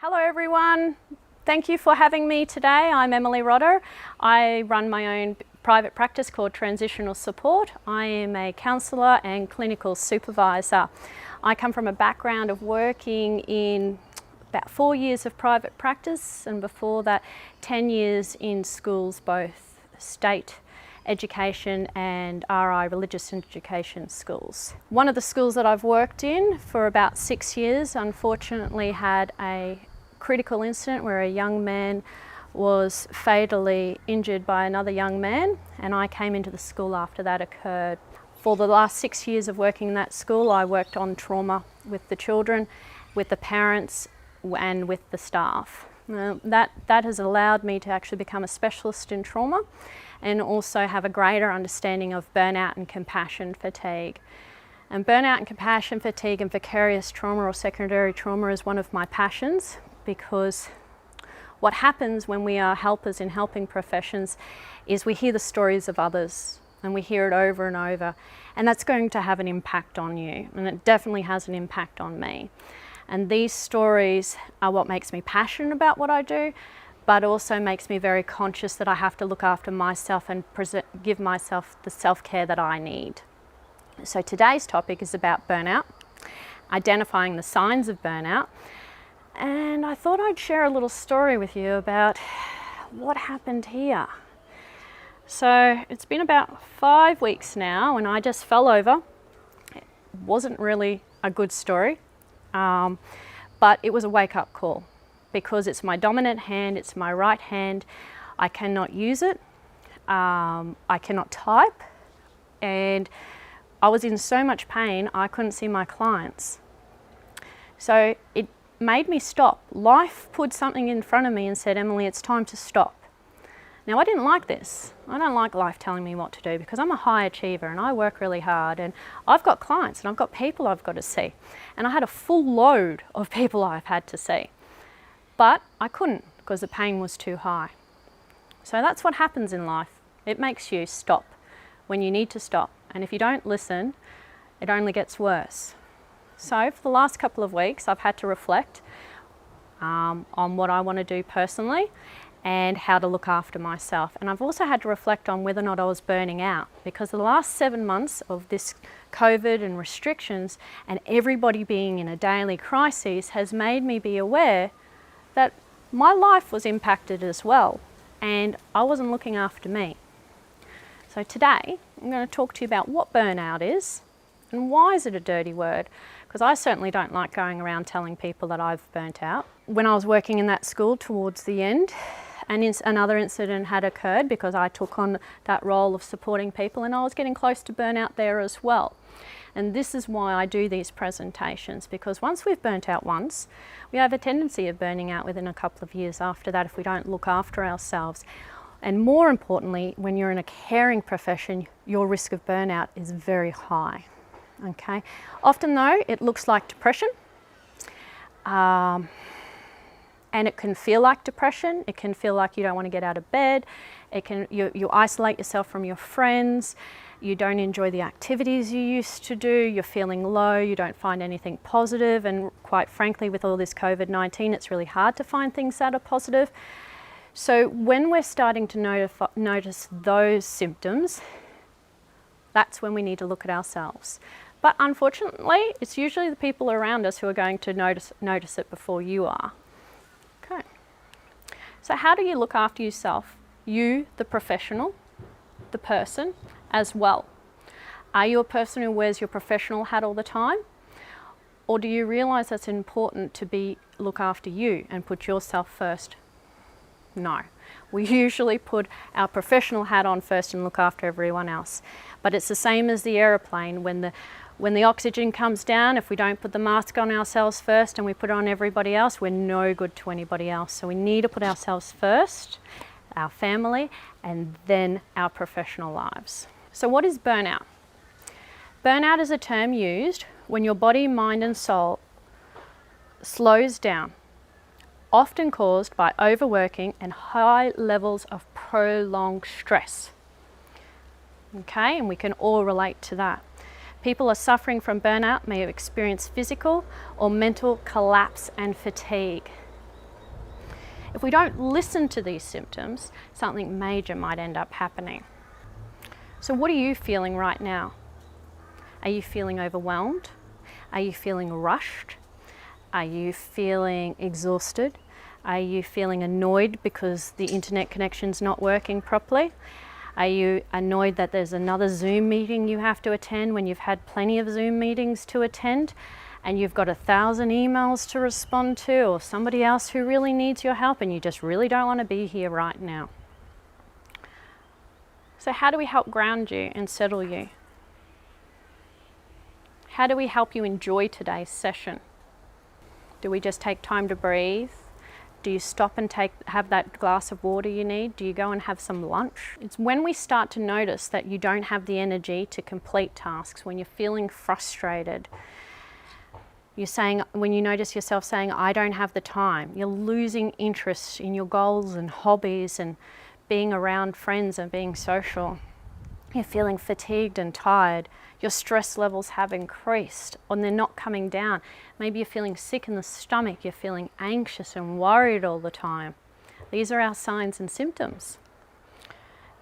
Hello everyone, thank you for having me today. I'm Emily Rotta. I run my own private practice called Transitional Support. I am a counsellor and clinical supervisor. I come from a background of working in about 4 years of private practice, and before that 10 years in schools, both state education and RI, religious education schools. One of the schools that I've worked in for about 6 years unfortunately had a critical incident where a young man was fatally injured by another young man, and I came into the school after that occurred. For the last 6 years of working in that school, I worked on trauma with the children, with the parents and with the staff. That has allowed me to actually become a specialist in trauma and also have a greater understanding of burnout and compassion fatigue. And burnout and compassion fatigue and vicarious trauma or secondary trauma is one of my passions, because what happens when we are helpers in helping professions is we hear the stories of others and we hear it over and over, and that's going to have an impact on you, and it definitely has an impact on me. And these stories are what makes me passionate about what I do, but also makes me very conscious that I have to look after myself and give myself the self-care that I need. So today's topic is about burnout, identifying the signs of burnout, and I thought I'd share a little story with you about what happened here. So it's been about 5 weeks now and I just fell over. It wasn't really a good story, but it was a wake-up call, because it's my dominant hand, it's my right hand. I cannot use it, I cannot type, and I was in so much pain I couldn't see my clients. So it made me stop. Life put something in front of me and said, Emily, it's time to stop. Now I didn't like this. I don't like life telling me what to do, because I'm a high achiever and I work really hard and I've got clients and I've got people I've got to see. And I had a full load of people I've had to see. But I couldn't, because the pain was too high. So that's what happens in life. It makes you stop when you need to stop. And if you don't listen, it only gets worse. So for the last couple of weeks, I've had to reflect on what I want to do personally and how to look after myself. And I've also had to reflect on whether or not I was burning out, because the last 7 months of this COVID and restrictions and everybody being in a daily crisis has made me be aware that my life was impacted as well, and I wasn't looking after me. So today I'm going to talk to you about what burnout is and why is it a dirty word, because I certainly don't like going around telling people that I've burnt out. When I was working in that school towards the end, another incident had occurred because I took on that role of supporting people, and I was getting close to burnout there as well. And this is why I do these presentations, because once we've burnt out once, we have a tendency of burning out within a couple of years after that if we don't look after ourselves. And more importantly, when you're in a caring profession, your risk of burnout is very high. Okay? Often though, it looks like depression, and it can feel like depression. It can feel like you don't want to get out of bed. You isolate yourself from your friends. You don't enjoy the activities you used to do. You're feeling low. You don't find anything positive. And quite frankly, with all this COVID-19, it's really hard to find things that are positive. So when we're starting to notice those symptoms, that's when we need to look at ourselves. But unfortunately, it's usually the people around us who are going to notice it before you are. Okay. So how do you look after yourself? You, the professional, the person, as well. Are you a person who wears your professional hat all the time? Or do you realise that it's important to look after you and put yourself first? No. We usually put our professional hat on first and look after everyone else. But it's the same as the aeroplane. When the oxygen comes down, if we don't put the mask on ourselves first and we put it on everybody else, we're no good to anybody else. So we need to put ourselves first, our family, and then our professional lives. So what is burnout? Burnout is a term used when your body, mind and soul slows down, often caused by overworking and high levels of prolonged stress. Okay, and we can all relate to that. People are suffering from burnout may have experienced physical or mental collapse and fatigue. If we don't listen to these symptoms, something major might end up happening. So what are you feeling right now? Are you feeling overwhelmed? Are you feeling rushed? Are you feeling exhausted? Are you feeling annoyed because the internet connection's not working properly? Are you annoyed that there's another Zoom meeting you have to attend when you've had plenty of Zoom meetings to attend, and you've got 1,000 emails to respond to, or somebody else who really needs your help and you just really don't want to be here right now? So how do we help ground you and settle you? How do we help you enjoy today's session? Do we just take time to breathe? Do you stop and have that glass of water you need? Do you go and have some lunch? It's when we start to notice that you don't have the energy to complete tasks, when you're feeling frustrated, when you notice yourself saying, I don't have the time, you're losing interest in your goals and hobbies and being around friends and being social. You're feeling fatigued and tired. Your stress levels have increased and they're not coming down. Maybe you're feeling sick in the stomach. You're feeling anxious and worried all the time. These are our signs and symptoms.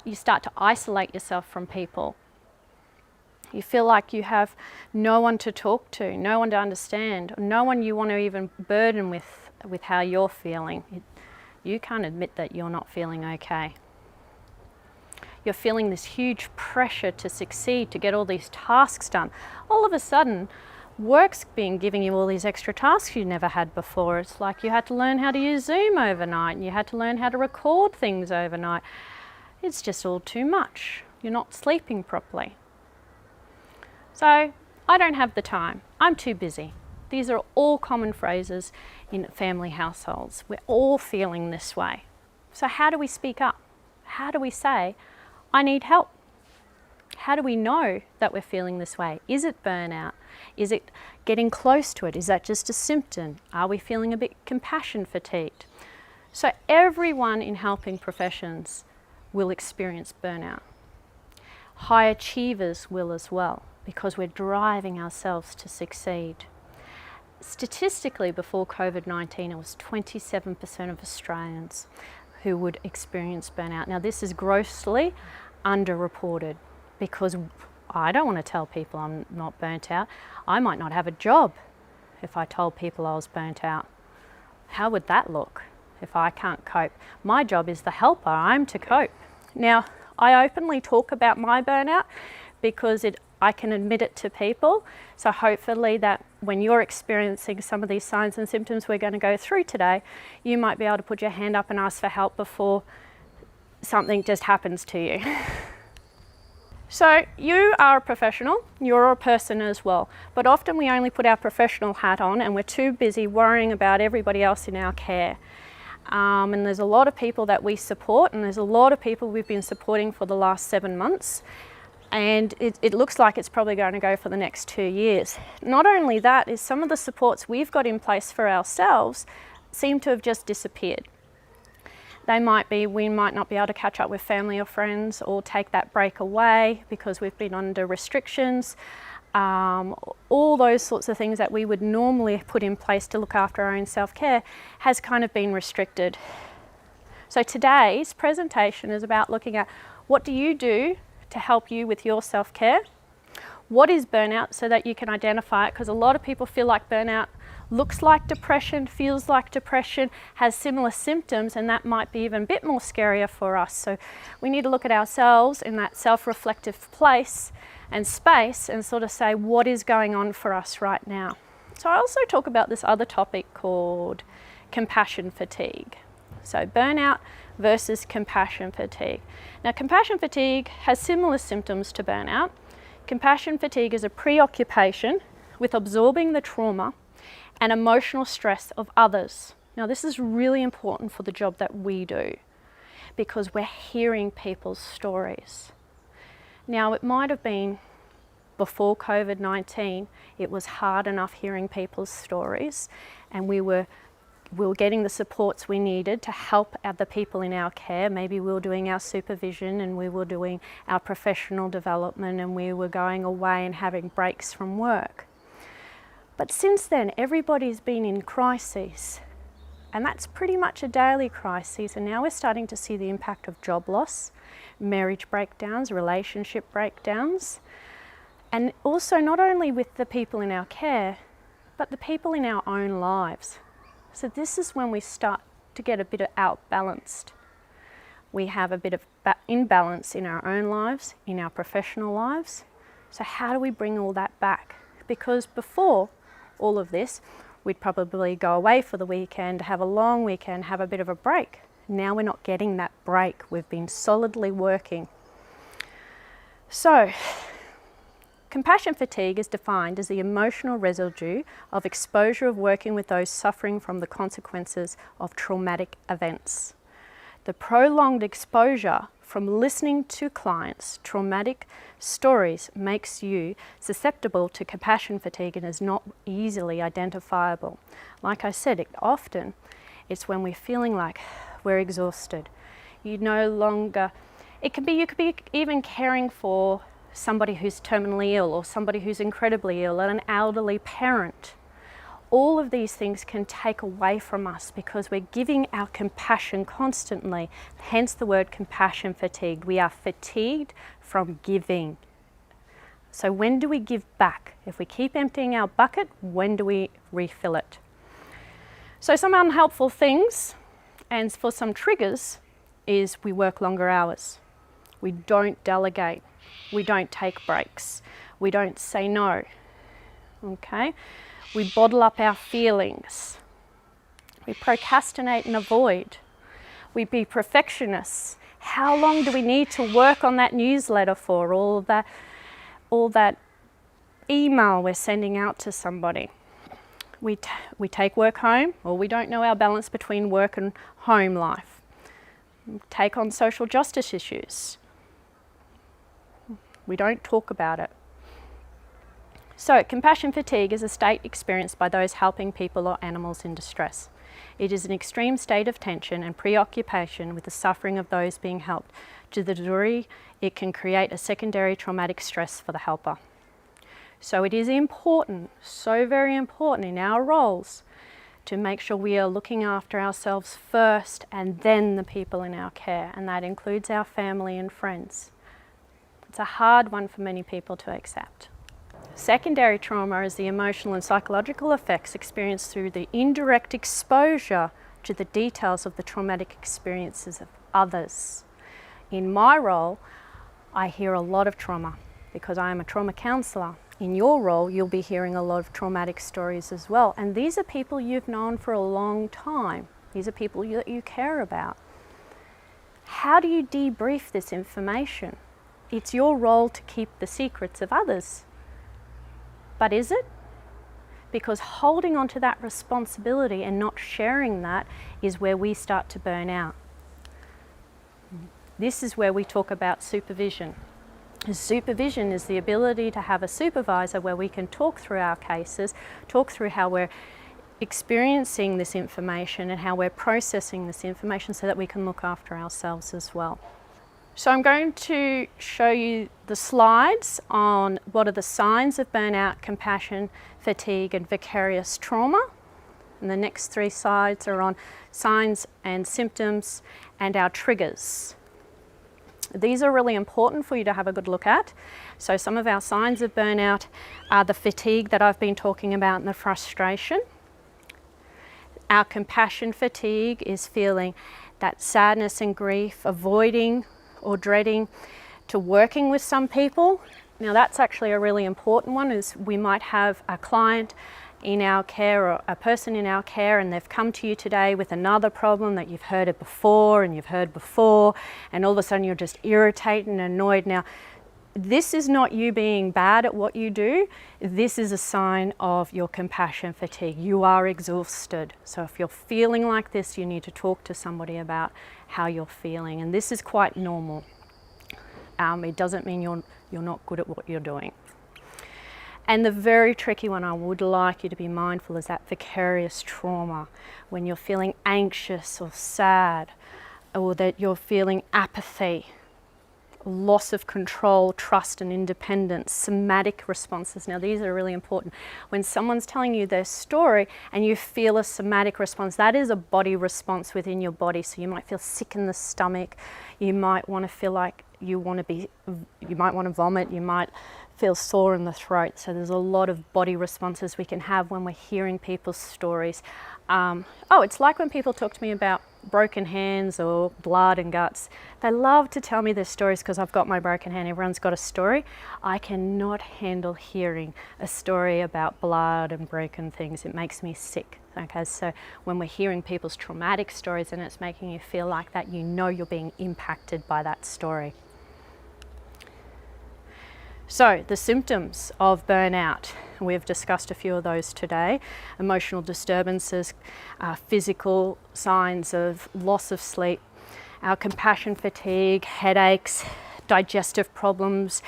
You start to isolate yourself from people. You feel like you have no one to talk to, no one to understand, no one you want to even burden with how you're feeling. You can't admit that you're not feeling okay. You're feeling this huge pressure to succeed, to get all these tasks done. All of a sudden, work's giving you all these extra tasks you never had before. It's like you had to learn how to use Zoom overnight, and you had to learn how to record things overnight. It's just all too much. You're not sleeping properly. So, I don't have the time. I'm too busy. These are all common phrases in family households. We're all feeling this way. So how do we speak up? How do we say, I need help? How do we know that we're feeling this way? Is it burnout? Is it getting close to it? Is that just a symptom? Are we feeling a bit compassion fatigued? So everyone in helping professions will experience burnout. High achievers will as well, because we're driving ourselves to succeed. Statistically, before COVID-19, it was 27% of Australians who would experience burnout. Now, this is grossly underreported, because I don't want to tell people I'm not burnt out. I might not have a job if I told people I was burnt out. How would that look if I can't cope? My job is the helper. I'm to cope. Now, I openly talk about my burnout because I can admit it to people. So hopefully that when you're experiencing some of these signs and symptoms we're going to go through today, you might be able to put your hand up and ask for help before something just happens to you. So you are a professional, you're a person as well, but often we only put our professional hat on and we're too busy worrying about everybody else in our care. And there's a lot of people that we support, and there's a lot of people we've been supporting for the last 7 months. And it looks like it's probably going to go for the next 2 years. Not only that, is some of the supports we've got in place for ourselves seem to have just disappeared. We might not be able to catch up with family or friends or take that break away because we've been under restrictions. All those sorts of things that we would normally put in place to look after our own self-care has kind of been restricted. So today's presentation is about looking at what do you do to help you with your self-care? What is burnout, so that you can identify it, because a lot of people feel like burnout looks like depression, feels like depression, has similar symptoms, and that might be even a bit more scarier for us. So we need to look at ourselves in that self-reflective place and space and sort of say, what is going on for us right now? So I also talk about this other topic called compassion fatigue. So burnout versus compassion fatigue. Now, compassion fatigue has similar symptoms to burnout. Compassion fatigue is a preoccupation with absorbing the trauma and emotional stress of others. Now, this is really important for the job that we do, because we're hearing people's stories. Now, it might have been before COVID-19, it was hard enough hearing people's stories, and we were getting the supports we needed to help other people in our care. Maybe we were doing our supervision, and we were doing our professional development, and we were going away and having breaks from work. But since then, everybody's been in crises, And that's pretty much a daily crisis. And now we're starting to see the impact of job loss, marriage breakdowns, relationship breakdowns, and also not only with the people in our care, but the people in our own lives. So this is when we start to get a bit outbalanced. We have a bit of imbalance in our own lives, in our professional lives. So how do we bring all that back? Because before all of this, we'd probably go away for the weekend, have a long weekend, have a bit of a break. Now we're not getting that break. We've been solidly working. So, compassion fatigue is defined as the emotional residue of exposure of working with those suffering from the consequences of traumatic events. The prolonged exposure from listening to clients' traumatic stories makes you susceptible to compassion fatigue and is not easily identifiable. Like I said, it's when we're feeling like we're exhausted. You could be even caring for somebody who's terminally ill or somebody who's incredibly ill, and an elderly parent. All of these things can take away from us because we're giving our compassion constantly, hence the word compassion fatigued. We are fatigued from giving. So when do we give back? If we keep emptying our bucket, when do we refill it? So some unhelpful things, and for some triggers, is we work longer hours. We don't delegate. We don't take breaks. We don't say no. Okay? We bottle up our feelings. We procrastinate and avoid. We be perfectionists. How long do we need to work on that newsletter for? All that email we're sending out to somebody. We take work home, or we don't know our balance between work and home life. Take on social justice issues. We don't talk about it. So, compassion fatigue is a state experienced by those helping people or animals in distress. It is an extreme state of tension and preoccupation with the suffering of those being helped, to the degree it can create a secondary traumatic stress for the helper. So it is important, so very important in our roles, to make sure we are looking after ourselves first and then the people in our care, and that includes our family and friends. It's a hard one for many people to accept. Secondary trauma is the emotional and psychological effects experienced through the indirect exposure to the details of the traumatic experiences of others. In my role, I hear a lot of trauma because I am a trauma counsellor. In your role, you'll be hearing a lot of traumatic stories as well. And these are people you've known for a long time. These are people that you care about. How do you debrief this information? It's your role to keep the secrets of others. But is it? Because holding on to that responsibility and not sharing that is where we start to burn out. This is where we talk about supervision. Supervision is the ability to have a supervisor where we can talk through our cases, talk through how we're experiencing this information and how we're processing this information so that we can look after ourselves as well. So I'm going to show you the slides on what are the signs of burnout, compassion, fatigue, and vicarious trauma. And the next 3 slides are on signs and symptoms and our triggers. These are really important for you to have a good look at. So some of our signs of burnout are the fatigue that I've been talking about and the frustration. Our compassion fatigue is feeling that sadness and grief, avoiding or dreading to working with some people. Now that's actually a really important one, is we might have a client in our care or a person in our care and they've come to you today with another problem that you've heard it before and you've heard before, and all of a sudden you're just irritated and annoyed. Now this is not you being bad at what you do. This is a sign of your compassion fatigue. You are exhausted. So if you're feeling like this, you need to talk to somebody about how you're feeling, and this is quite normal. It doesn't mean you're not good at what you're doing. And the very tricky one I would like you to be mindful is that vicarious trauma, when you're feeling anxious or sad, or that you're feeling apathy, loss of control, trust and independence, somatic responses. Now these are really important. When someone's telling you their story and you feel a somatic response, that is a body response within your body. So you might feel sick in the stomach, you might want to feel like you might want to vomit, you might feel sore in the throat. So there's a lot of body responses we can have when we're hearing people's stories. It's like when people talk to me about broken hands or blood and guts. They love to tell me their stories because I've got my broken hand. Everyone's got a story. I cannot handle hearing a story about blood and broken things. It makes me sick. Okay, so when we're hearing people's traumatic stories and it's making you feel like that, you know you're being impacted by that story. So the symptoms of burnout, we've discussed a few of those today. Emotional disturbances, physical signs of loss of sleep, our compassion fatigue, headaches, digestive problems,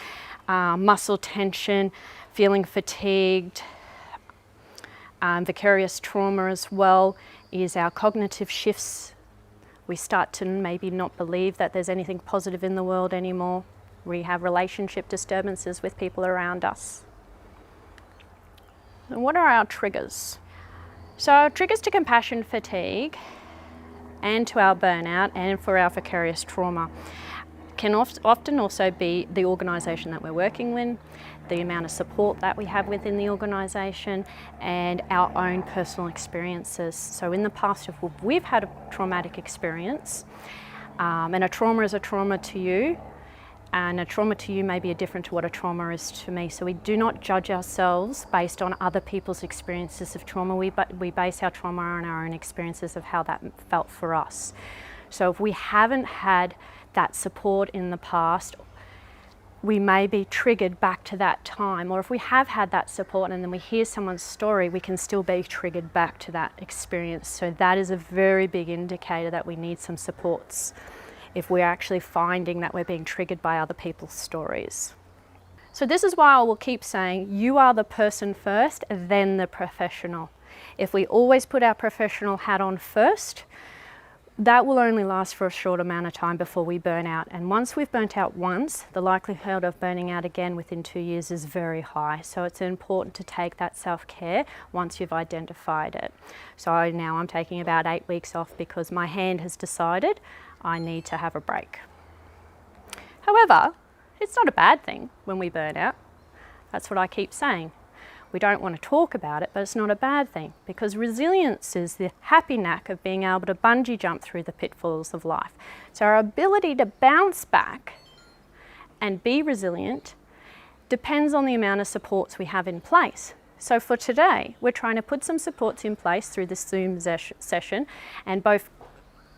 muscle tension, feeling fatigued. Vicarious trauma as well is our cognitive shifts. We start to maybe not believe that there's anything positive in the world anymore. We have relationship disturbances with people around us. And what are our triggers? So our triggers to compassion fatigue and to our burnout and for our vicarious trauma can often also be the organisation that we're working with, the amount of support that we have within the organisation and our own personal experiences. So in the past, if we've had a traumatic experience, and a trauma is a trauma to you, and a trauma to you may be different to what a trauma is to me. So we do not judge ourselves based on other people's experiences of trauma. We base our trauma on our own experiences of how that felt for us. So if we haven't had that support in the past, we may be triggered back to that time. Or if we have had that support and then we hear someone's story, we can still be triggered back to that experience. So that is a very big indicator that we need some supports if we're actually finding that we're being triggered by other people's stories. So this is why I will keep saying you are the person first, then the professional. If we always put our professional hat on first, that will only last for a short amount of time before we burn out. And once we've burnt out once, the likelihood of burning out again within 2 years is very high. So it's important to take that self-care once you've identified it. So now I'm taking about 8 weeks off because my hand has decided I need to have a break. However, it's not a bad thing when we burn out. That's what I keep saying. We don't want to talk about it, but it's not a bad thing because resilience is the happy knack of being able to bungee jump through the pitfalls of life. So our ability to bounce back and be resilient depends on the amount of supports we have in place. So for today, we're trying to put some supports in place through this Zoom session, and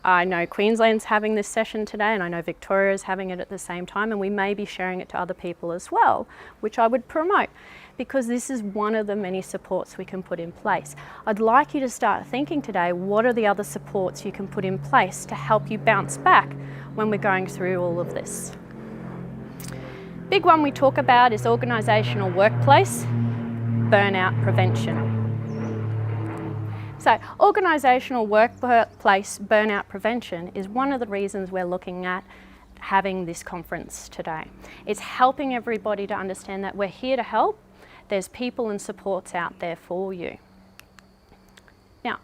I know Queensland's having this session today and I know Victoria's having it at the same time, and we may be sharing it to other people as well, which I would promote because this is one of the many supports we can put in place. I'd like you to start thinking today, what are the other supports you can put in place to help you bounce back when we're going through all of this? Big one we talk about is organisational workplace burnout prevention. So organisational workplace burnout prevention is one of the reasons we're looking at having this conference today. It's helping everybody to understand that we're here to help. There's people and supports out there for you. Now,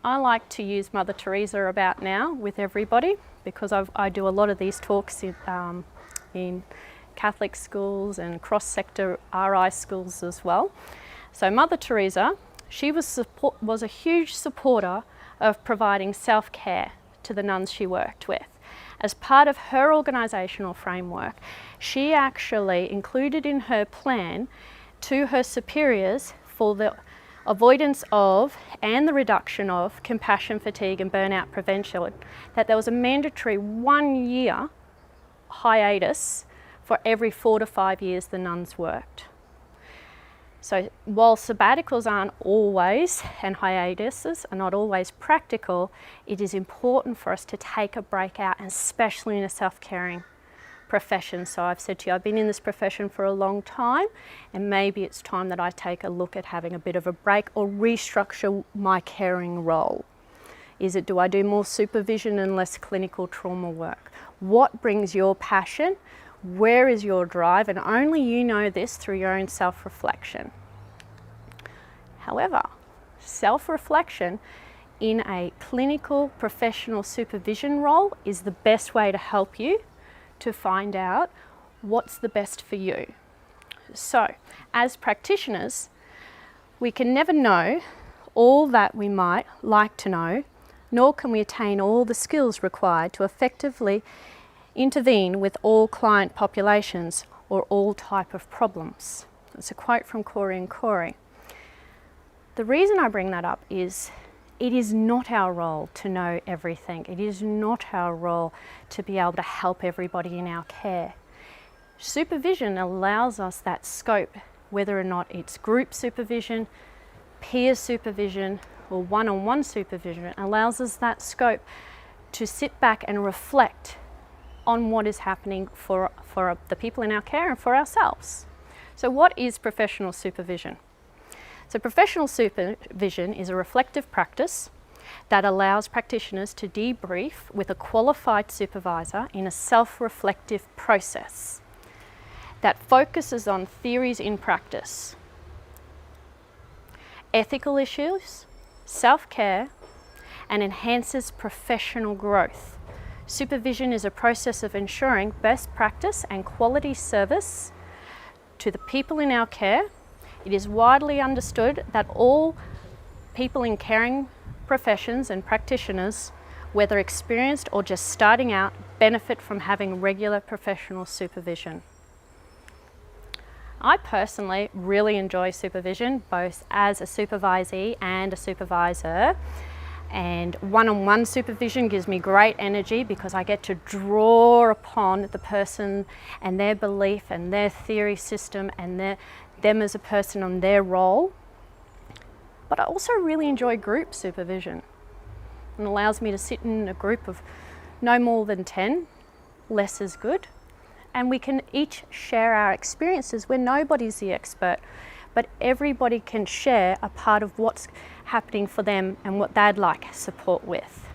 I like to use Mother Teresa about now with everybody because I do a lot of these talks in Catholic schools and cross-sector RI schools as well. So Mother Teresa, she was a huge supporter of providing self-care to the nuns she worked with. As part of her organisational framework, she actually included in her plan to her superiors for the avoidance of and the reduction of compassion fatigue and burnout prevention, that there was a mandatory 1 year hiatus for every 4 to 5 years the nuns worked. So while sabbaticals aren't always, and hiatuses are not always practical, it is important for us to take a break out, and especially in a self-caring profession. So I've said to you, I've been in this profession for a long time, and maybe it's time that I take a look at having a bit of a break or restructure my caring role. Do I do more supervision and less clinical trauma work? What brings your passion? Where is your drive? And only you know this through your own self-reflection. However, self-reflection in a clinical professional supervision role is the best way to help you to find out what's the best for you. So, as practitioners, we can never know all that we might like to know, nor can we attain all the skills required to effectively intervene with all client populations or all type of problems. That's a quote from Corey and Corey. The reason I bring that up is it is not our role to know everything. It is not our role to be able to help everybody in our care. Supervision allows us that scope, whether or not it's group supervision, peer supervision, or one-on-one supervision. It allows us that scope to sit back and reflect on what is happening for the people in our care and for ourselves. So what is professional supervision? So professional supervision is a reflective practice that allows practitioners to debrief with a qualified supervisor in a self-reflective process that focuses on theories in practice, ethical issues, self-care, and enhances professional growth. Supervision is a process of ensuring best practice and quality service to the people in our care. It is widely understood that all people in caring professions and practitioners, whether experienced or just starting out, benefit from having regular professional supervision. I personally really enjoy supervision, both as a supervisee and a supervisor. And one-on-one supervision gives me great energy because I get to draw upon the person and their belief and their theory system and them as a person on their role. But I also really enjoy group supervision. It allows me to sit in a group of no more than 10, less is good. And we can each share our experiences where nobody's the expert, but everybody can share a part of what's happening for them and what they'd like support with.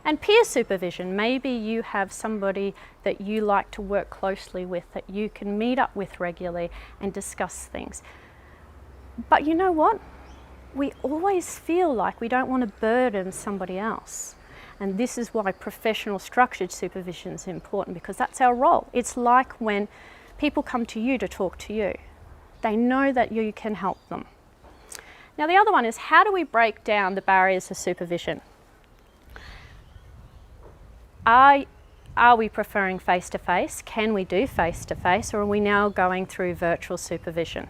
And peer supervision, maybe you have somebody that you like to work closely with, that you can meet up with regularly and discuss things. But you know what? We always feel like we don't want to burden somebody else. And this is why professional structured supervision is important, because that's our role. It's like when people come to you to talk to you. They know that you can help them. Now the other one is, how do we break down the barriers of supervision? Are we preferring face-to-face? Can we do face-to-face, or are we now going through virtual supervision?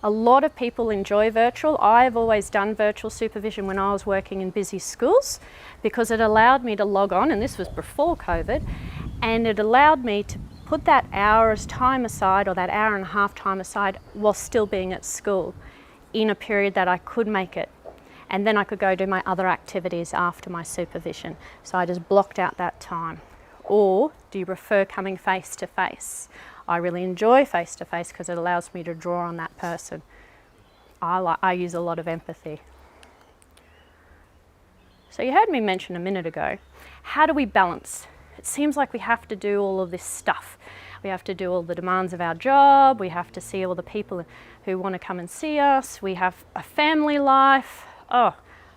A lot of people enjoy virtual. I've always done virtual supervision when I was working in busy schools because it allowed me to log on, and this was before COVID, and it allowed me to put that hour's time aside, or that hour and a half time aside, while still being at school in a period that I could make it. And then I could go do my other activities after my supervision. So I just blocked out that time. Or do you prefer coming face to face? I really enjoy face to face because it allows me to draw on that person. I use a lot of empathy. So you heard me mention a minute ago, how do we balance? It seems like we have to do all of this stuff. We have to do all the demands of our job. We have to see all the people who want to come and see us. We have a family life. Oh,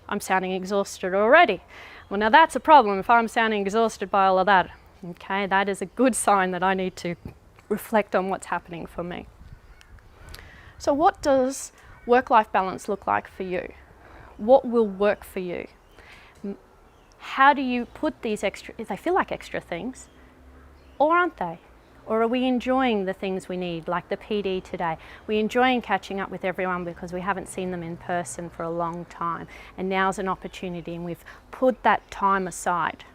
I'm sounding exhausted already. Well, now that's a problem if I'm sounding exhausted by all of that. Okay, that is a good sign that I need to reflect on what's happening for me. So what does work-life balance look like for you? What will work for you? How do you put these extra, if they feel like extra things, or aren't they? Or are we enjoying the things we need, like the PD today? We're enjoying catching up with everyone because we haven't seen them in person for a long time. And now's an opportunity, and we've put that time aside.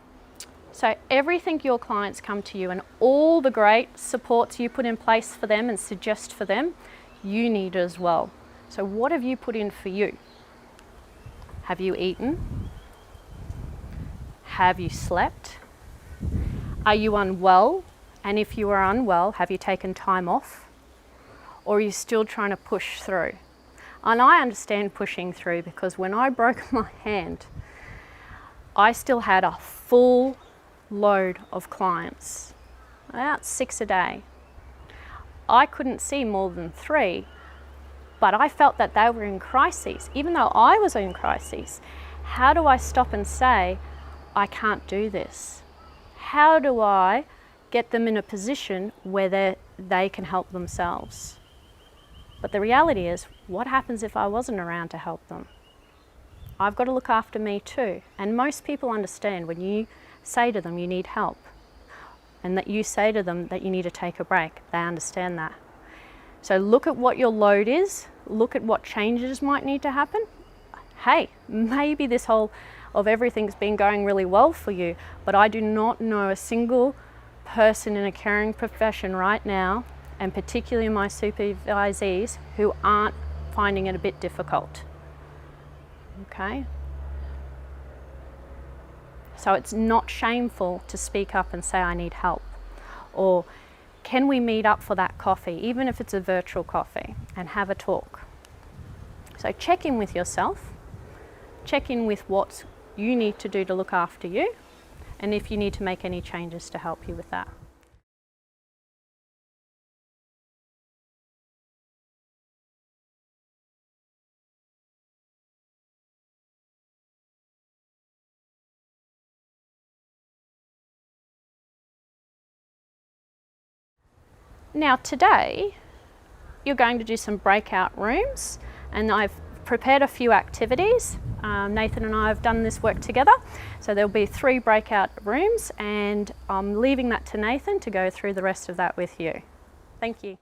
So everything your clients come to you and all the great supports you put in place for them and suggest for them, you need as well. So what have you put in for you? Have you eaten? Have you slept? Are you unwell? And if you are unwell, have you taken time off? Or are you still trying to push through? And I understand pushing through because when I broke my hand, I still had a full load of clients, about 6 a day. I couldn't see more than 3, but I felt that they were in crises, even though I was in crises. How do I stop and say, I can't do this? How do I get them in a position where they can help themselves? But the reality is, what happens if I wasn't around to help them? I've got to look after me too. And most people understand when you say to them you need help, and that you say to them that you need to take a break. They understand that. So look at what your load is, look at what changes might need to happen. Hey, maybe this whole of everything's been going really well for you, but I do not know a single person in a caring profession right now, and particularly my supervisees, who aren't finding it a bit difficult. Okay? So it's not shameful to speak up and say I need help. Or can we meet up for that coffee, even if it's a virtual coffee, and have a talk? So check in with yourself, check in with what you need to do to look after you, and if you need to make any changes to help you with that. Now today, you're going to do some breakout rooms, and I've prepared a few activities. Nathan and I have done this work together, so there'll be 3 breakout rooms, and I'm leaving that to Nathan to go through the rest of that with you. Thank you.